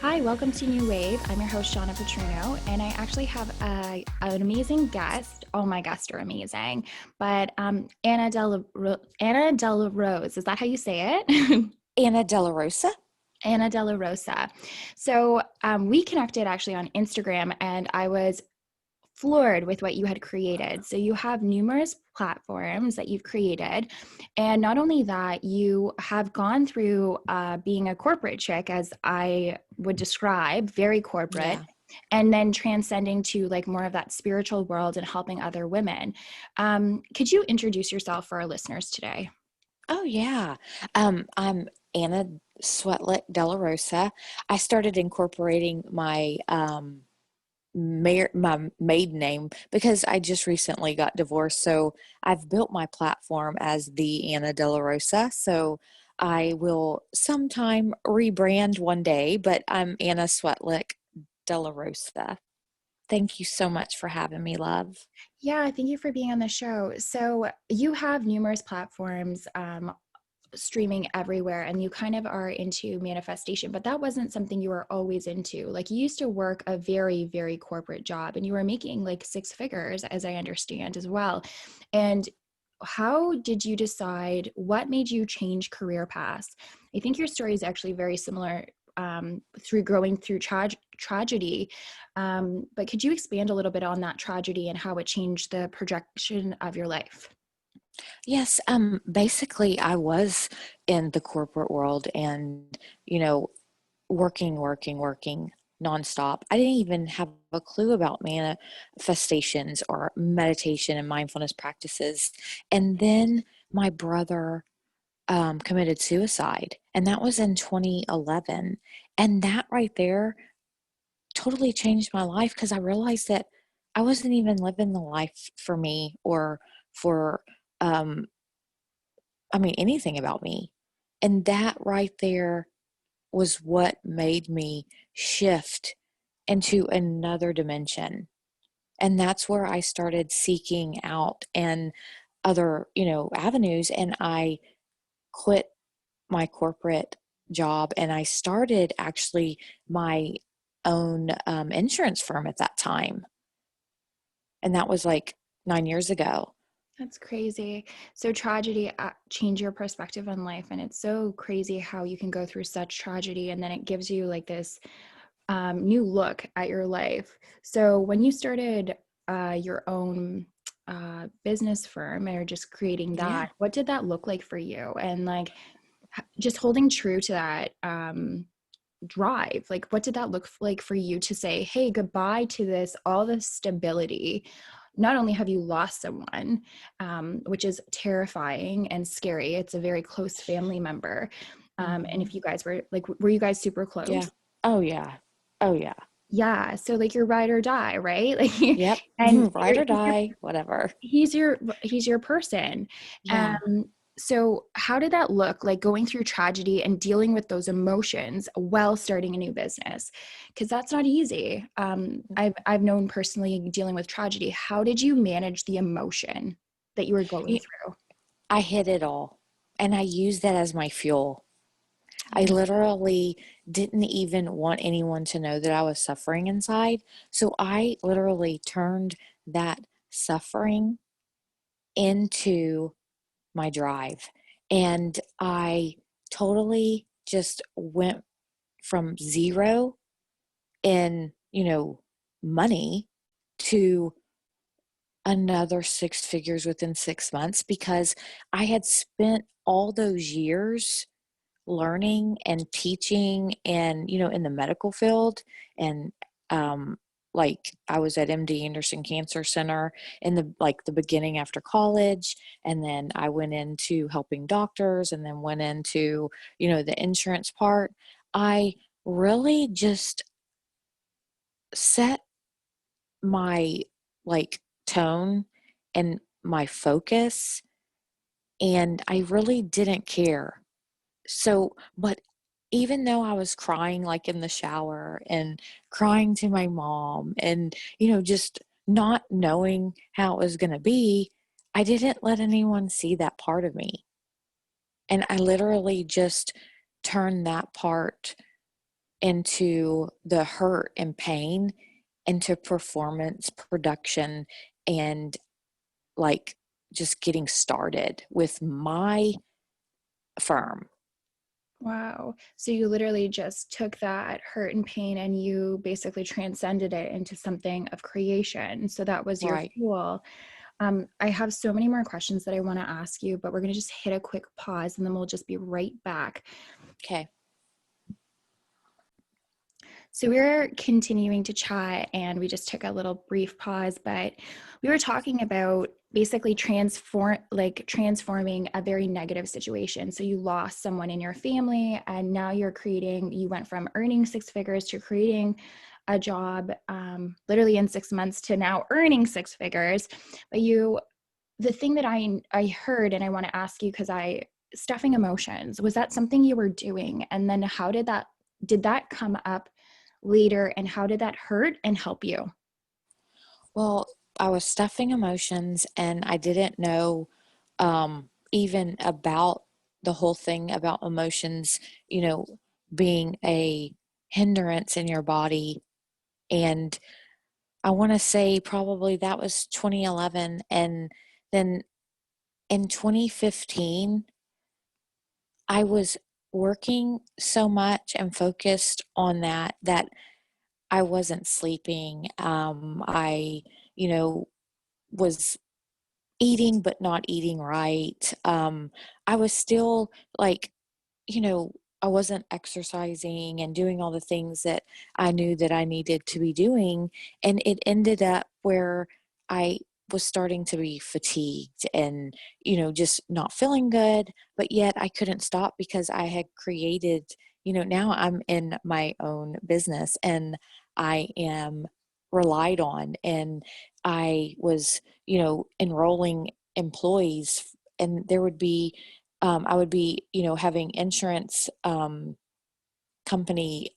Hi, welcome to New Wave. I'm your host, Shawna Patruno, and I actually have an amazing guest. All my guests are amazing, but Anna De La Rose, is that how you say it? Anna De La Rosa? Anna De La Rosa. So we connected actually on Instagram, and I was floored with what you had created. So you have numerous platforms that you've created. And not only that, you have gone through being a corporate chick, as I would describe, very corporate, Yeah. and then transcending to like more of that spiritual world and helping other women. Could you introduce yourself for our listeners today? Oh, yeah. I'm Anna Sweatlick De La Rosa. I started incorporating my maiden name because I just recently got divorced. So I've built my platform as the Anna De La Rosa. So I will sometime rebrand one day, but I'm Anna Sweatlick De La Rosa. Thank you so much for having me, love. Yeah, thank you for being on the show. So you have numerous platforms streaming everywhere, and you kind of are into manifestation, but that wasn't something you were always into. Like, you used to work a very, very corporate job, and you were making like six figures, as I understand as well. And how did you decide, what made you change career paths? I think your story is actually very similar, through growing through tragedy. But could you expand a little bit on that tragedy and how it changed the projection of your life? Yes, basically I was in the corporate world and, you know, working nonstop. I didn't even have a clue about manifestations or meditation and mindfulness practices. And then my brother committed suicide, and that was in 2011. And that right there totally changed my life because I realized that I wasn't even living the life for me or for um, anything about me. And that right there was what made me shift into another dimension. And that's where I started seeking out and other, avenues. And I quit my corporate job and I started actually my own insurance firm at that time. And that was like 9 years ago. That's crazy. So tragedy changed your perspective on life, and it's so crazy how you can go through such tragedy, and then it gives you like this new look at your life. So when you started your own business firm, or just creating Yeah. that, what did that look like for you? And like just holding true to that drive, like what did that look like for you to say, hey, goodbye to this, all this stability? Not only have you lost someone, which is terrifying and scary, it's a very close family member. And Hmm. if you guys were like, were you guys super Yeah. close? Oh, yeah. Oh, yeah. Yeah, so like you're ride or die, right? Like, Yep. and Ride or die, whatever. he's your person. Yeah. Um, so how did that look like, going through tragedy and dealing with those emotions while starting a new business? Because that's not easy. I've known personally dealing with tragedy. How did you manage the emotion that you were going Y- through? I hit it all and I used that as my fuel. I Yeah. literally didn't even want anyone to know that I was suffering inside. So I literally turned that suffering into my drive. And I totally just went from zero in, money to another six figures within 6 months because I had spent all those years learning and teaching and in the medical field and um like I was at MD Anderson Cancer Center in the beginning after college, and then I went into helping doctors and then went into the insurance part. I really just set my tone and my focus, and I really didn't care. So, but even though I was crying like in the shower and crying to my mom and, just not knowing how it was going to be, I didn't let anyone see that part of me. And I literally just turned that part into the hurt and pain into performance, production, and like just getting started with my firm. Wow. So you literally just took that hurt and pain and you basically transcended it into something of creation. So that was your Right. fuel. I have so many more questions that I want to ask you, but we're going to just hit a quick pause and then we'll just be right back. Okay. So we're continuing to chat and we just took a little brief pause, but we were talking about basically transforming a very negative situation. So you lost someone in your family and now you went from earning six figures to creating a job literally in 6 months to now earning six figures. But the thing that I heard, and I want to ask you, because stuffing emotions, was that something you were doing? And then did that come up later, and how did that hurt and help you? Well, I was stuffing emotions and I didn't know even about the whole thing about emotions, you know, being a hindrance in your body. And I want to say probably that was 2011. And then in 2015, I was working so much and focused on that I wasn't sleeping. I, you know, was eating but not eating right. I was still like, you know, I wasn't exercising and doing all the things that I knew that I needed to be doing. And it ended up where I was starting to be fatigued and, just not feeling good. But yet I couldn't stop because I had created, now I'm in my own business and I am relied on. And I was, enrolling employees, and there would be I would be, having insurance company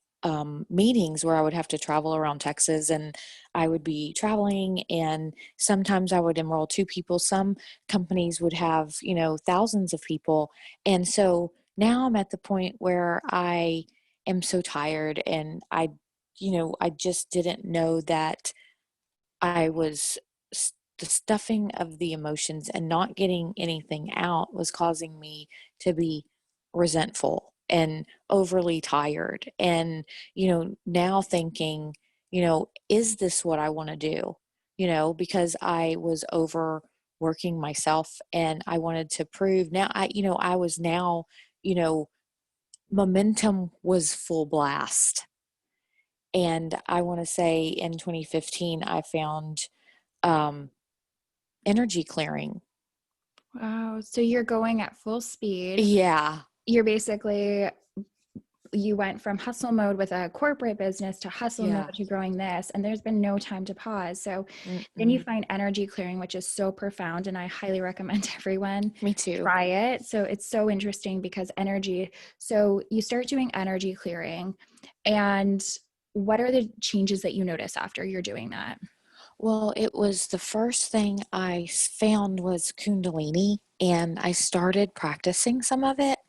meetings where I would have to travel around Texas, and I would be traveling, and sometimes I would enroll two people. Some companies would have, thousands of people. And so now I'm at the point where I am so tired, and I just didn't know that I was the stuffing of the emotions and not getting anything out was causing me to be resentful and overly tired. And, now thinking, is this what I want to do? Because I was overworking myself and I wanted to prove now I was now, you know, momentum was full blast. And I want to say in 2015, I found um, energy clearing. Wow. So you're going at full speed. Yeah. You're basically, you went from hustle mode with a corporate business to hustle mode Yeah. to growing this, and there's been no time to pause. So then you Mm-mm. find energy clearing, which is so profound, and I highly recommend everyone Me too. try it. So it's so interesting because so you start doing energy clearing, and what are the changes that you notice after you're doing that? Well, it was the first thing I found was Kundalini, and I started practicing some of it,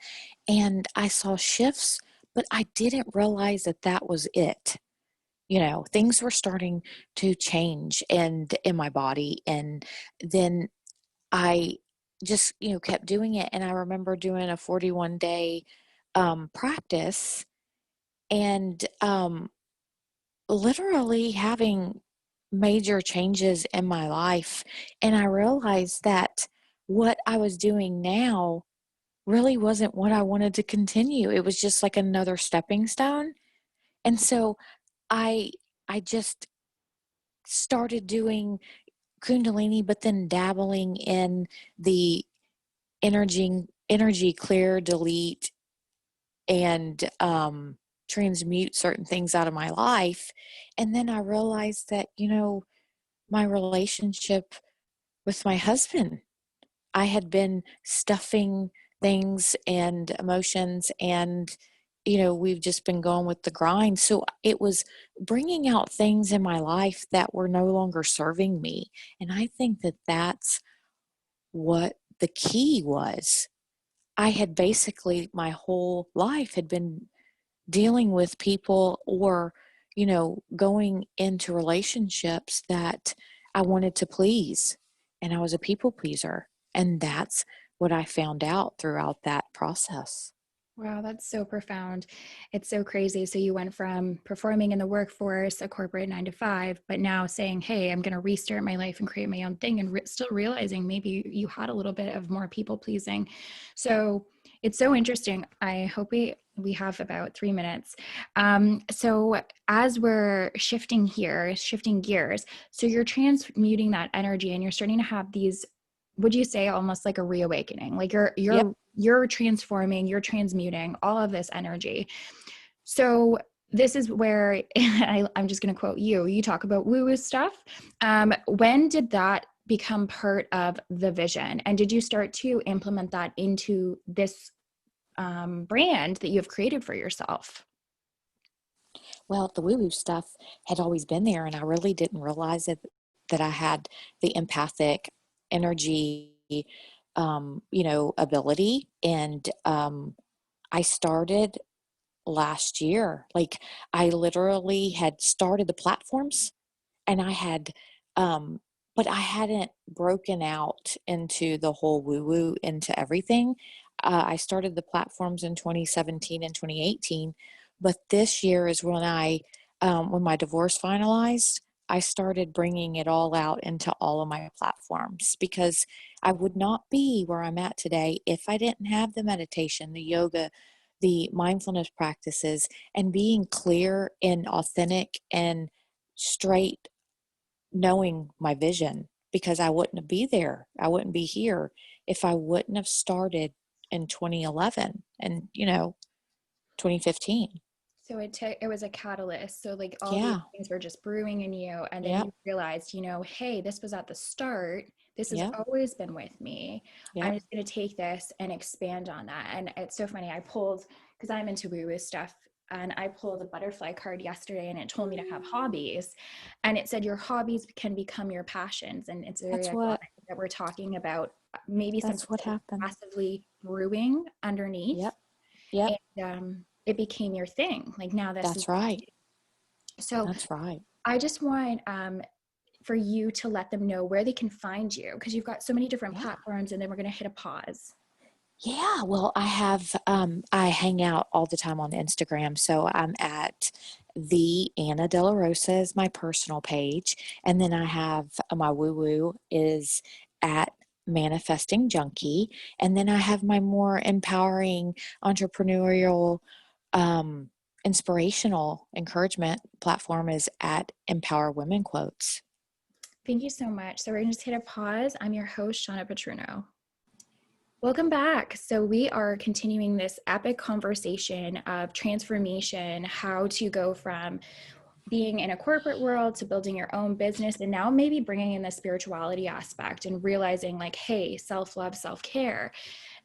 and I saw shifts, but I didn't realize that that was it. Things were starting to change and in my body, and then I just, kept doing it. And I remember doing a 41-day practice, and literally having major changes in my life. And I realized that what I was doing now really wasn't what I wanted to continue. It was just like another stepping stone. And so I I just started doing Kundalini, but then dabbling in the energy clear, delete, and transmute certain things out of my life. And then I realized that, my relationship with my husband, I had been stuffing things and emotions, and, we've just been going with the grind. So it was bringing out things in my life that were no longer serving me. And I think that that's what the key was. I had basically, my whole life had been dealing with people or, going into relationships that I wanted to please. And I was a people pleaser. And that's what I found out throughout that process. Wow, that's so profound. It's so crazy. So you went from performing in the workforce, a corporate 9 to 5, but now saying, hey, I'm going to restart my life and create my own thing, and still realizing maybe you had a little bit of more people pleasing. So it's so interesting. I hope we have about 3 minutes. So as we're shifting gears, so you're transmuting that energy and you're starting to have these, would you say, almost like a reawakening? Like Yep. you're transforming, you're transmuting all of this energy. So this is where I'm just going to quote you. You talk about woo-woo stuff. When did that become part of the vision? And did you start to implement that into this brand that you've created for yourself? Well, the woo-woo stuff had always been there, and I really didn't realize it, that I had the empathic energy, ability. And I started last year. Like, I literally had started the platforms, and I had, but I hadn't broken out into the whole woo-woo into everything. I started the platforms in 2017 and 2018, but this year is when when my divorce finalized, I started bringing it all out into all of my platforms, because I would not be where I'm at today if I didn't have the meditation, the yoga, the mindfulness practices, and being clear and authentic and straight, knowing my vision, because I wouldn't be there. I wouldn't be here if I wouldn't have started in 2011 and, 2015. So it was a catalyst. So like all these Yeah. things were just brewing in you, and then Yep. you realized, hey, this was at the start. This has Yep. always been with me. I'm Yep. just going to take this and expand on that. And it's so funny. I pulled, because I'm into woo-woo stuff, and I pulled a butterfly card yesterday, and it told me to have hobbies, and it said your hobbies can become your passions. And it's very That's ironic what that we're talking about maybe something that's what that was happened. passively brewing underneath, Yep. Yep. and it became your thing. Like now this is, That's right. so That's right. I just want for you to let them know where they can find you, because you've got so many different Yeah. platforms, and then we're going to hit a pause. Yeah, well, I hang out all the time on Instagram. So I'm at the Anna De La Rosa is my personal page. And then I have my woo woo is at Manifesting Junkie. And then I have my more empowering entrepreneurial, um, inspirational encouragement platform is at Empower Women Quotes. Thank you so much. So we're going to just hit a pause. I'm your host, Shawna Patruno. Welcome back. So we are continuing this epic conversation of transformation, how to go from being in a corporate world to building your own business, and now maybe bringing in the spirituality aspect and realizing like, hey, self-love, self-care.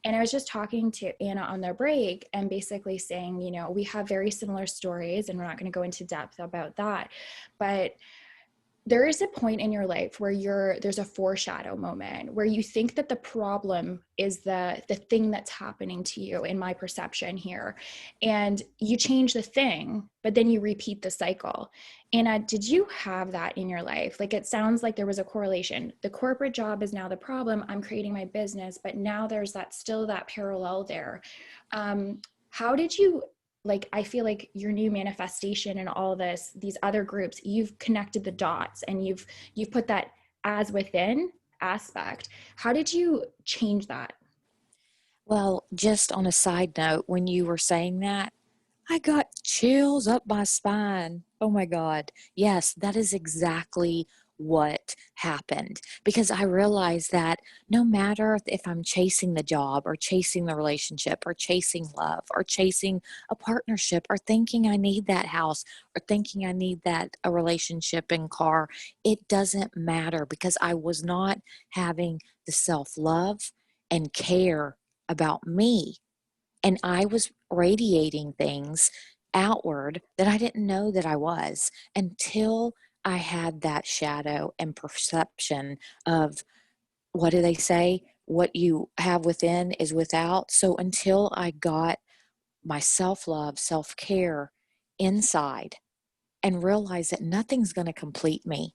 And I was just talking to Anna on their break and basically saying, we have very similar stories, and we're not going to go into depth about that, but there is a point in your life where there's a foreshadow moment where you think that the problem is the thing that's happening to you, in my perception here, and you change the thing, but then you repeat the cycle. Anna, did you have that in your life? Like, it sounds like there was a correlation. The corporate job is now the problem, I'm creating my business, but now there's that parallel there. How did you, like, I feel like your new manifestation and all this, these other groups, you've connected the dots, and you've put that as within aspect. How did you change that? Well, just on a side note, when you were saying that, I got chills up my spine. Oh my God. Yes, that is exactly what happened, because I realized that no matter if I'm chasing the job or chasing the relationship or chasing love or chasing a partnership or thinking I need that house or thinking I need that a relationship and car, it doesn't matter, because I was not having the self-love and care about me, and I was radiating things outward that I didn't know that I was, until I had that shadow and perception of, what do they say? What you have within is without. So until I got my self-love, self-care inside and realize that nothing's going to complete me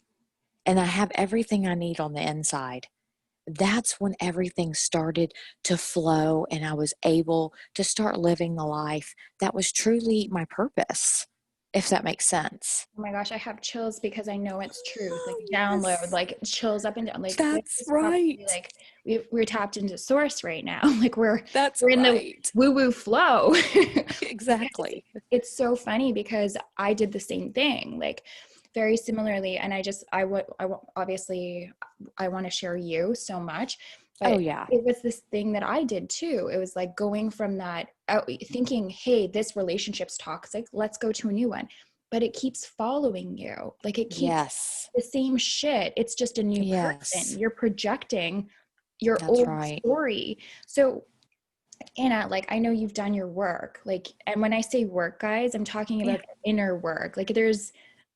and I have everything I need on the inside. That's when everything started to flow and I was able to start living the life that was truly my purpose, if that makes sense. Oh my gosh, I have chills because I know it's truth. Like download, Yes, like chills up and down. Like this that's is probably right. like we're tapped into source right now. Like That's we're in the right. woo woo flow. Because Exactly. it's so funny because I did the same thing, like very similarly. And obviously I want to share you so much, Oh, but yeah. it was this thing that I did too. It was like going from that out, thinking, hey, this relationship's toxic. Let's go to a new one. But it keeps following you. Like it keeps Yes. the same shit. It's just a new person. Yes. You're projecting your That's old right. story. So Anna, like I know you've done your work, like, and when I say work, guys, I'm talking Yeah. about the inner work. Like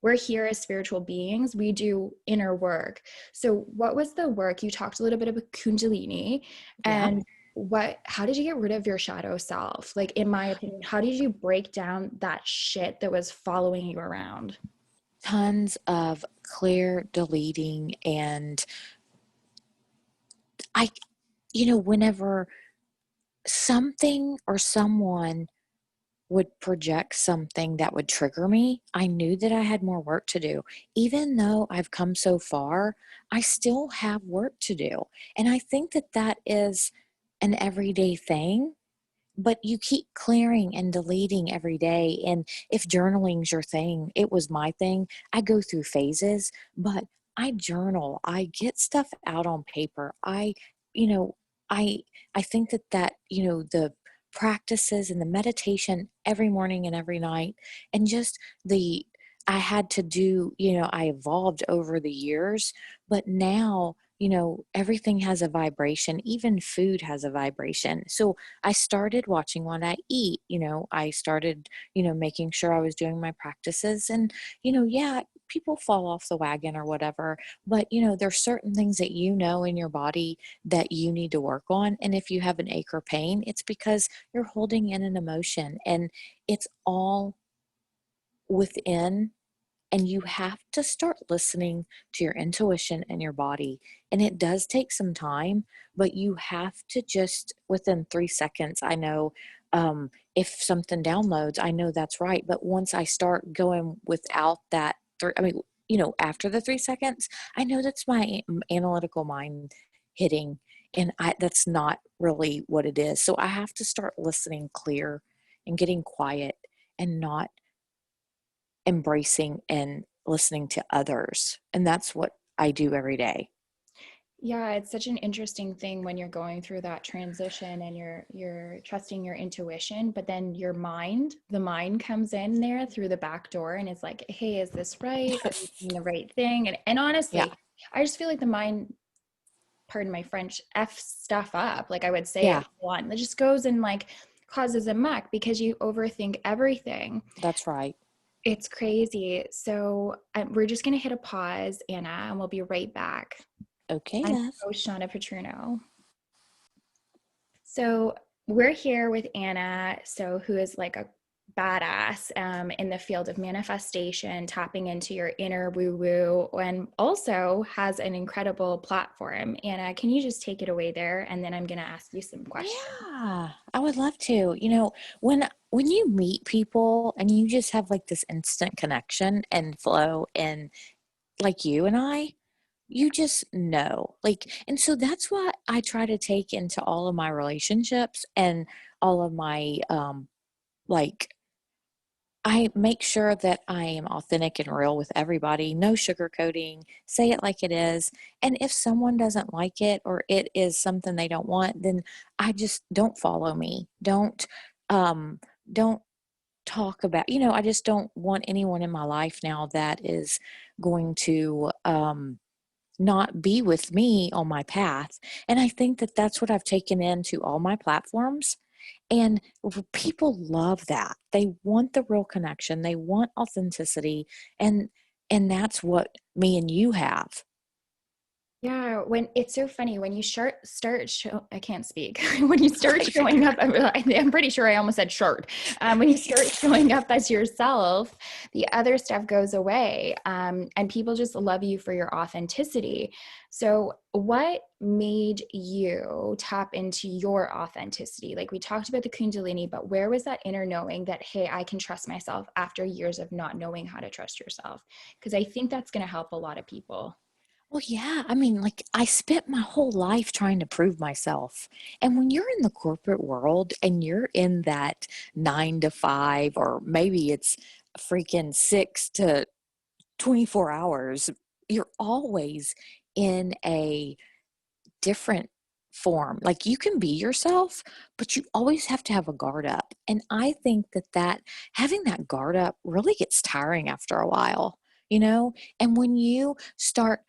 we're here as spiritual beings, we do inner work. So what was the work? You talked a little bit about Kundalini, Yeah. and how did you get rid of your shadow self? Like, in my opinion, how did you break down that shit that was following you around? Tons of clear deleting. And I, whenever something or someone would project something that would trigger me, I knew that I had more work to do. Even though I've come so far, I still have work to do. And I think that that is an everyday thing, but you keep clearing and deleting every day. And if journaling's your thing, it was my thing. I go through phases, but I journal. I get stuff out on paper. You know, I I think that the practices and the meditation every morning and every night and just the I had to do, I evolved over the years, but now, everything has a vibration, even food has a vibration. So I started watching what I eat. I started, making sure I was doing my practices. And, yeah, people fall off the wagon or whatever. But, there's certain things that in your body that you need to work on. And if you have an ache or pain, it's because you're holding in an emotion and it's all within, and you have to start listening to your intuition and your body. And it does take some time, but you have to just within 3 seconds. I know if something downloads, I know that's right. But once I start going without that, after the 3 seconds, I know that's my analytical mind hitting. And that's not really what it is. So I have to start listening clear and getting quiet and not embracing and listening to others. And that's what I do every day. Yeah, it's such an interesting thing when you're going through that transition and you're trusting your intuition, but then the mind comes in there through the back door and it's like, hey, is this right? Are you doing the right thing? And Yeah. honestly, I just feel like the mind, pardon my French, F stuff up. Like I would say Yeah, it one. It just goes and like causes a muck because you overthink everything. that's right. It's crazy. So we're just gonna hit a pause, Anna, and we'll be right back. Okay, I'm love. your host, Shawna Patruno. So we're here with Anna, who is like a badass in the field of manifestation, tapping into your inner woo-woo, and also has an incredible platform. Anna, can you just take it away there? And then I'm going to ask you some questions. Yeah, I would love to. When you meet people and you just have like this instant connection and flow, and like you and I, you just know. And so that's what I try to take into all of my relationships and all of my like I make sure that I am authentic and real with everybody, no sugarcoating, say it like it is. And if someone doesn't like it or it is something they don't want, then I just don't follow me. Um don't talk about, I just don't want anyone in my life now that is going to not be with me on my path. And I think that that's what I've taken into all my platforms. And people love that. They want the real connection. They want authenticity. And that's what me and you have. Yeah, when it's so funny when you start show, I can't speak. When you start showing up, I'm pretty sure I almost said short. When you start showing up as yourself, the other stuff goes away, and people just love you for your authenticity. So, what made you tap into your authenticity? Like we talked about the Kundalini, but where was that inner knowing that, hey, I can trust myself after years of not knowing how to trust yourself? Because I think that's going to help a lot of people. Well, yeah. I mean, like, I spent my whole life trying to prove myself. And when you're in the corporate world and you're in that 9 to 5, or maybe it's freaking 6 to 24 hours, you're always in a different form. Like, you can be yourself, but you always have to have a guard up. And I think that having that guard up really gets tiring after a while, you know? And when you start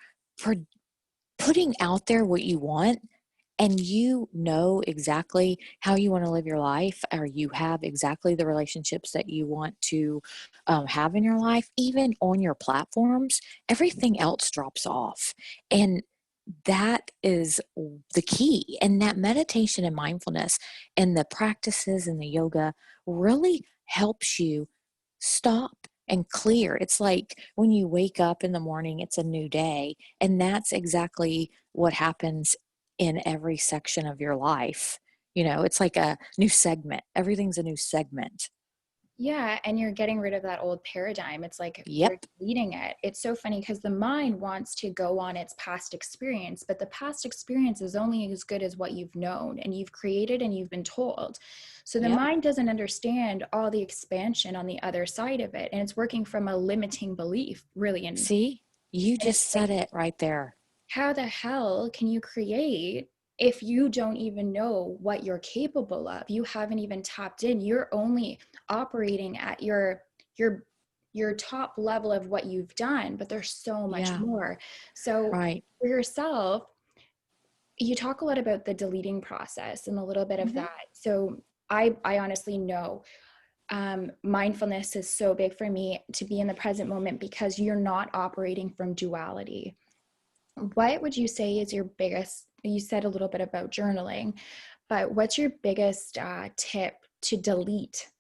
putting out there what you want, and you know exactly how you want to live your life, or you have exactly the relationships that you want to have in your life, even on your platforms, everything else drops off. And that is the key. And that meditation and mindfulness and the practices and the yoga really helps you stop and clear. It's like when you wake up in the morning, it's a new day. And that's exactly what happens in every section of your life. It's like a new segment. Everything's a new segment. Yeah, and you're getting rid of that old paradigm. It's like you're Yep. deleting it. It's so funny because the mind wants to go on its past experience, but the past experience is only as good as what you've known and you've created and you've been told. So the Yep. mind doesn't understand all the expansion on the other side of it. And it's working from a limiting belief, really. See, you And it's just like, said it right there. how the hell can you create if you don't even know what you're capable of? You haven't even tapped in. You're only operating at your your top level of what you've done, but there's so much Yeah. more. So Right. for yourself, you talk a lot about the deleting process and a little bit of Hmm. that. So I honestly know mindfulness is so big for me to be in the present moment because you're not operating from duality. What would you say is your biggest, you said a little bit about journaling, but what's your biggest tip to delete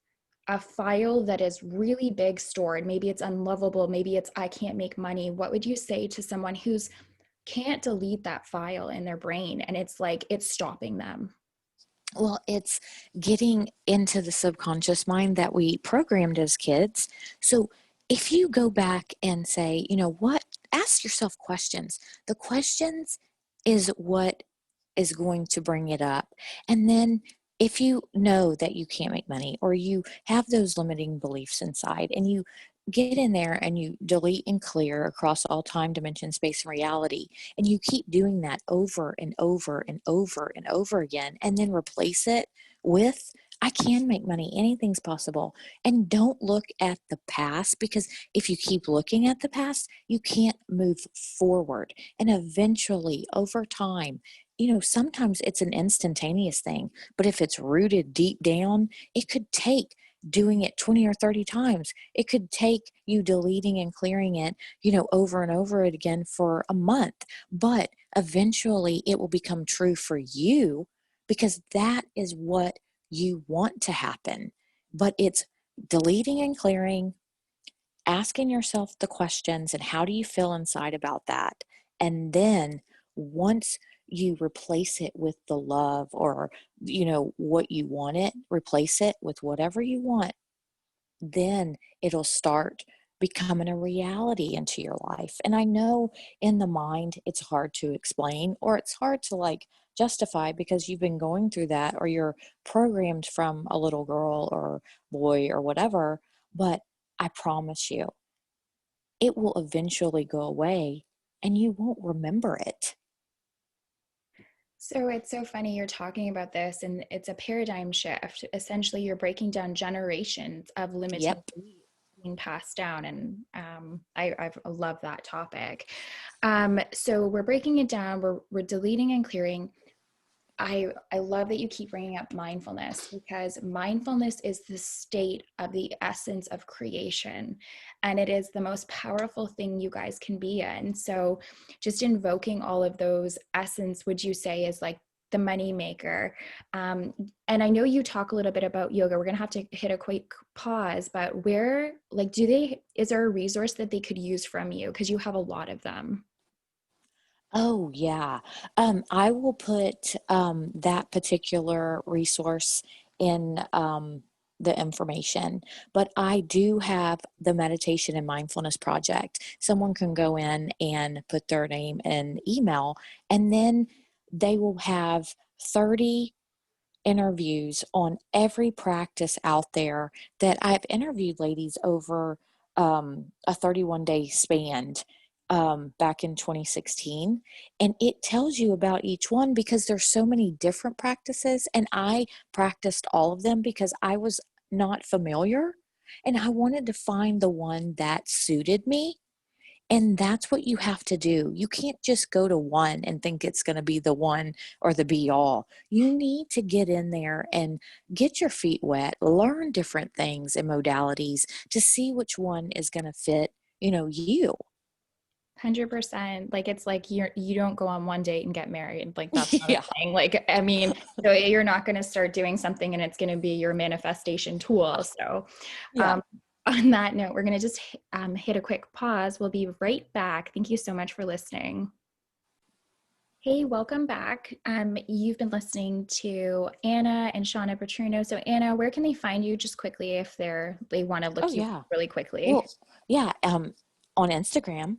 a file that is really big stored? Maybe it's unlovable, maybe it's I can't make money. What would you say to someone who's can't delete that file in their brain and it's like it's stopping them? Well, it's getting into the subconscious mind that we programmed as kids. So if you go back and say, you know what, ask yourself questions. The questions is what is going to bring it up. And then if you know that you can't make money, or you have those limiting beliefs inside, and you get in there and you delete and clear across all time, dimension, space, and reality, and you keep doing that over and over and over and over again, and then replace it with, I can make money. Anything's possible. And don't look at the past, because if you keep looking at the past, you can't move forward. And eventually, over time, sometimes it's an instantaneous thing, but if it's rooted deep down, it could take doing it 20 or 30 times. It could take you deleting and clearing it, over and over again for a month, but eventually it will become true for you, because that is what you want to happen. But it's deleting and clearing, asking yourself the questions, and how do you feel inside about that? And then once you replace it with the love, or what you want, it replace it with whatever you want, then it'll start becoming a reality into your life. And I know in the mind it's hard to explain, or it's hard to like justify, because you've been going through that, or you're programmed from a little girl or boy or whatever. But I promise you, it will eventually go away and you won't remember it. So it's so funny you're talking about this, and it's a paradigm shift. Essentially, you're breaking down generations of limiting Yep. beliefs being passed down, and I love that topic. So we're breaking it down. We're deleting and clearing. I love that you keep bringing up mindfulness, because mindfulness is the state of the essence of creation, and it is the most powerful thing you guys can be in. So just invoking all of those essence, would you say, is like the money maker? And I know you talk a little bit about yoga. We're gonna have to hit a quick pause, but where, like, is there a resource that they could use from you, because you have a lot of them? Oh, yeah. I will put that particular resource in the information, but I do have the Meditation and Mindfulness Project. Someone can go in and put their name and email, and then they will have 30 interviews on every practice out there that I've interviewed ladies over a 31-day span back in 2016. And it tells you about each one because there's so many different practices. And I practiced all of them because I was not familiar and I wanted to find the one that suited me. And that's what you have to do. You can't just go to one and think it's going to be the one or the be all. You need to get in there and get your feet wet, learn different things and modalities to see which one is going to fit, you. 100%. Like, it's like you don't go on one date and get married. Like, that's not a Yeah. thing. Like, I mean, so you're not going to start doing something and it's going to be your manifestation tool. So, Yeah. um, on that note, we're going to just hit a quick pause. We'll be right back. Thank you so much for listening. Hey, welcome back. You've been listening to Anna and Shawna Patruno. So, Anna, where can they find you, just quickly, if they want to Oh, look you up yeah. really quickly? Well, yeah. On Instagram,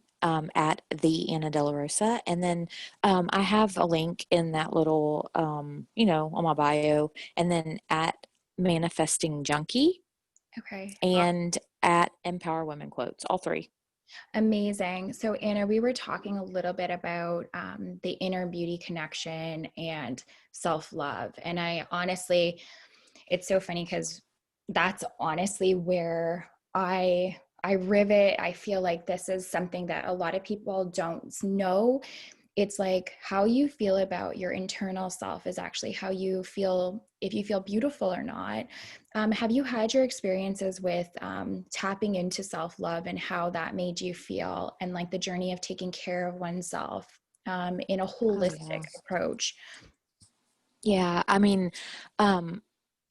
at the Anna De La Rosa. And then I have a link in that little, on my bio, and then at Manifesting Junkie Okay. and at Empower Women Quotes, all three. Amazing. So, Anna, we were talking a little bit about the inner beauty connection and self love. And I honestly, it's so funny because that's honestly where I rivet. I feel like this is something that a lot of people don't know. It's like how you feel about your internal self is actually how you feel, if you feel beautiful or not. Have you had your experiences with tapping into self-love and how that made you feel, and like the journey of taking care of oneself in a Oh, holistic yeah. approach? Yeah. I mean, um,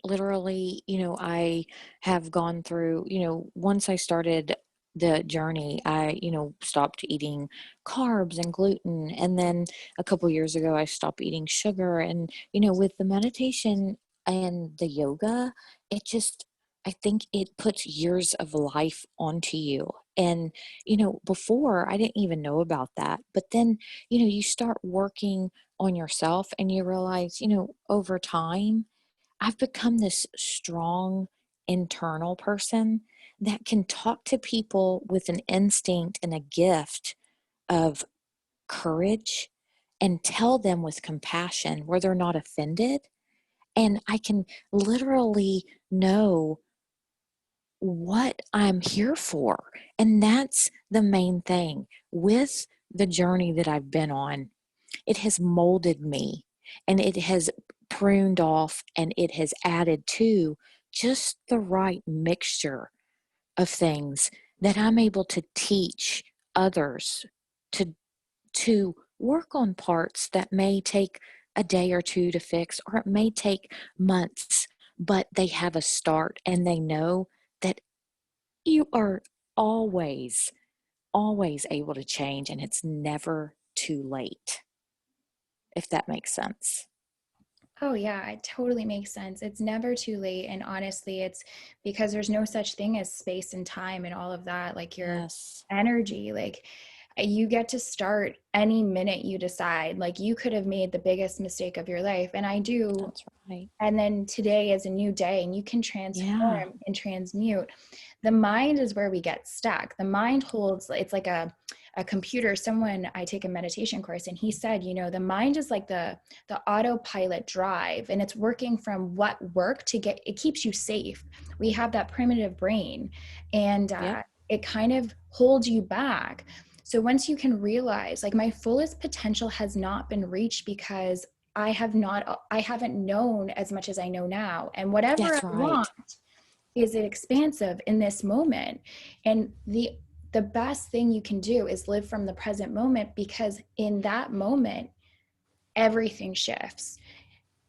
literally, I have gone through, once I started the journey, I, stopped eating carbs and gluten. And then a couple years ago, I stopped eating sugar. And, with the meditation and the yoga, it just, I think it puts years of life onto you. And, before I didn't even know about that. But then, you start working on yourself and you realize, over time, I've become this strong internal person that can talk to people with an instinct and a gift of courage and tell them with compassion where they're not offended. And I can literally know what I'm here for. And that's the main thing with the journey that I've been on. It has molded me and it has pruned off and it has added to just the right mixture of things that I'm able to teach others to work on parts that may take a day or two to fix, or it may take months, but they have a start and they know that you are always, always able to change and it's never too late, if that makes sense. Oh, yeah, it totally makes sense. It's never too late. And honestly, it's because there's no such thing as space and time and all of that. Like, your Yes, energy, like, you get to start any minute you decide. Like, you could have made the biggest mistake of your life, and I do. that's right. And then today is a new day, and you can Yeah. transform and transmute. The mind is where we get stuck. The mind holds, it's like a computer. I take a meditation course, and he said, the mind is like the autopilot drive, and it's working from what work to get, it keeps you safe. We have that primitive brain, and Yep. it kind of holds you back. So once you can realize, like, my fullest potential has not been reached because I haven't known as much as I know now. And whatever I That's right. want is expansive in this moment. And the best thing you can do is live from the present moment, because in that moment, everything shifts.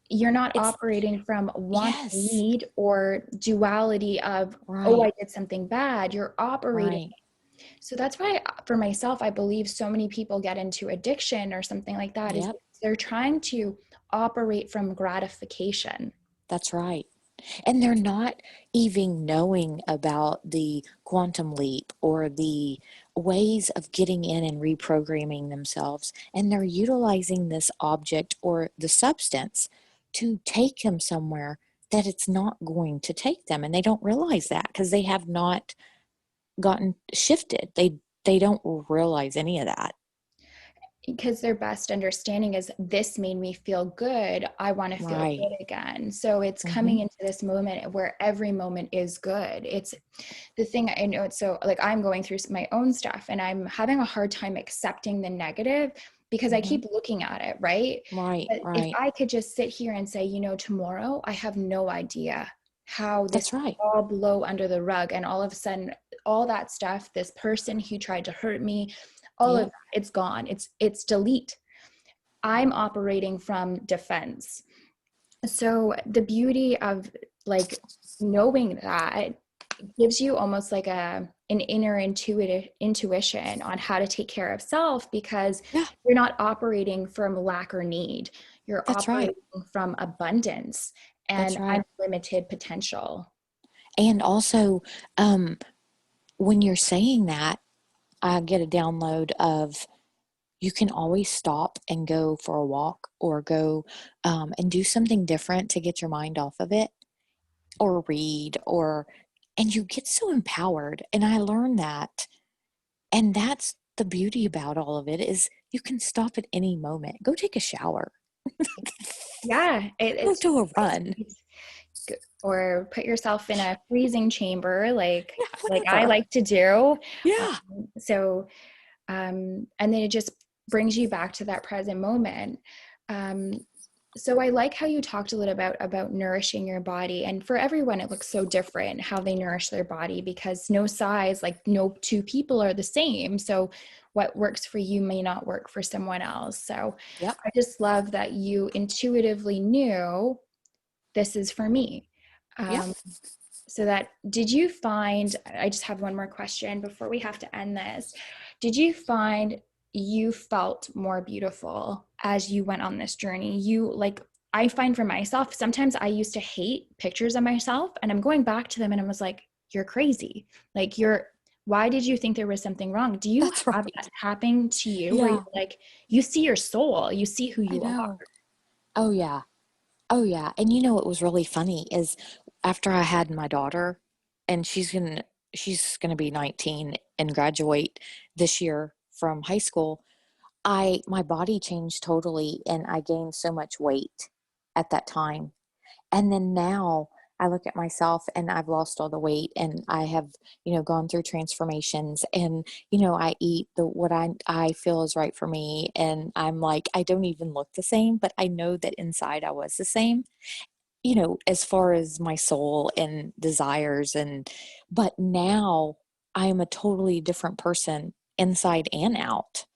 You're not It's operating from want, yes. need, or duality of, oh, I Right. did something bad. You're operating. Right. So that's why, for myself, I believe so many people get into addiction or something like that, is Yep. because they're trying to operate from gratification. That's right. And they're not even knowing about the quantum leap or the ways of getting in and reprogramming themselves. And they're utilizing this object or the substance to take them somewhere that it's not going to take them. And they don't realize that because they have not gotten shifted. They don't realize any of that. Because their best understanding is, this made me feel good, I want to feel Right. good again. So it's Mm-hmm. coming into this moment where every moment is good. It's the thing. I know it's so, like, I'm going through my own stuff and I'm having a hard time accepting the negative, because I Mm-hmm. keep looking at it, right? Right. But if Right. I could just sit here and say, tomorrow, I have no idea how this That's right. all blow under the rug, and all of a sudden, all that stuff, this person who tried to hurt me, all of Yep. that, it's gone. It's delete. I'm operating from defense. So the beauty of, like, knowing that gives you almost like an inner intuition on how to take care of self, because Yeah. you're not operating from lack or need. You're That's right. operating from abundance That's and right. unlimited potential. And also, um, when you're saying that, I get a download of you can always stop and go for a walk or go and do something different to get your mind off of it or read and you get so empowered. And I learned that. And that's the beauty about all of it is you can stop at any moment. Go take a shower. Yeah, Go it's do a run. or put yourself in a freezing chamber, like Yeah, I whatever. like to do. Yeah. So and then it just brings you back to that present moment. um, so I like how you talked a little about nourishing your body, and for everyone it looks so different how they nourish their body, because no size, like no two people are the same. So what works for you may not work for someone else. So Yep. I just love that you intuitively knew, this is for me. Yep. um, so that, did you find, I just have one more question before we have to end this. Did you find you felt more beautiful as you went on this journey? You, like, I find for myself, sometimes I used to hate pictures of myself, and I'm going back to them and I was like, you're crazy. Like, why did you think there was something wrong? Do you That's have that right. happen to you, where you're Yeah. like, you see your soul, you see who I you are? know. Oh, yeah. Oh, yeah. And what was really funny is after I had my daughter, and she's gonna be 19 and graduate this year from high school, my body changed totally and I gained so much weight at that time. And then now I look at myself and I've lost all the weight and I have, gone through transformations and, I eat what I feel is right for me. And I'm like, I don't even look the same, but I know that inside I was the same, as far as my soul and desires. But now I am a totally different person inside and out.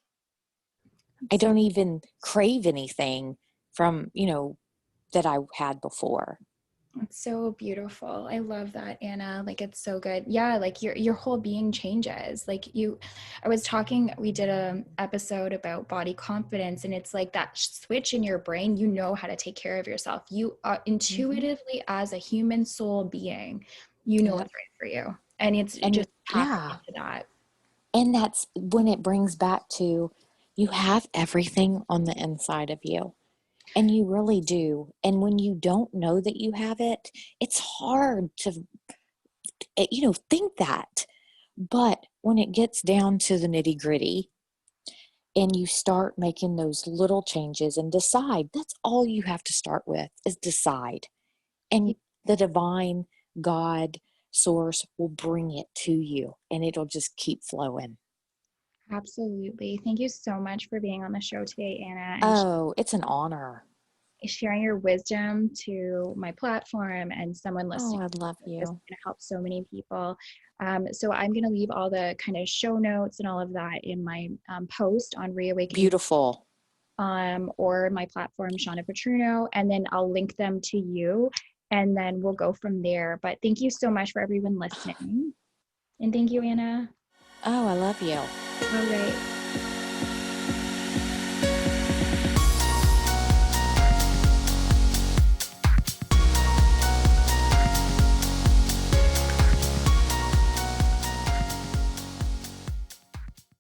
I So don't even crave anything from, that I had before. it's so beautiful. I love that, Anna. Like, it's so good. Yeah, like your whole being changes. Like, I was talking, we did a episode about body confidence, and it's like that switch in your brain, you know how to take care of yourself. You are Hmm. intuitively, as a human soul being, you know Yep. what's right for you. And it's And just tapping yeah, into that. and that's when it brings back to you have everything on the inside of you. And you really do. And when you don't know that you have it, it's hard to, think that. But when it gets down to the nitty gritty and you start making those little changes and decide, that's all you have to start with is decide. And the divine God source will bring it to you and it'll just keep flowing. Absolutely. Thank you so much for being on the show today, Anna. And Oh, it's an honor. sharing your wisdom to my platform and someone Oh, listening. I love This is you. going to help so many people. So I'm going to leave all the kind of show notes and all of that in my post on Reawakening, Beautiful. or my platform, Shawna Patruno, and then I'll link them to you, and then we'll go from there. But thank you so much for everyone listening. And thank you, Anna. Oh, I love you. All right.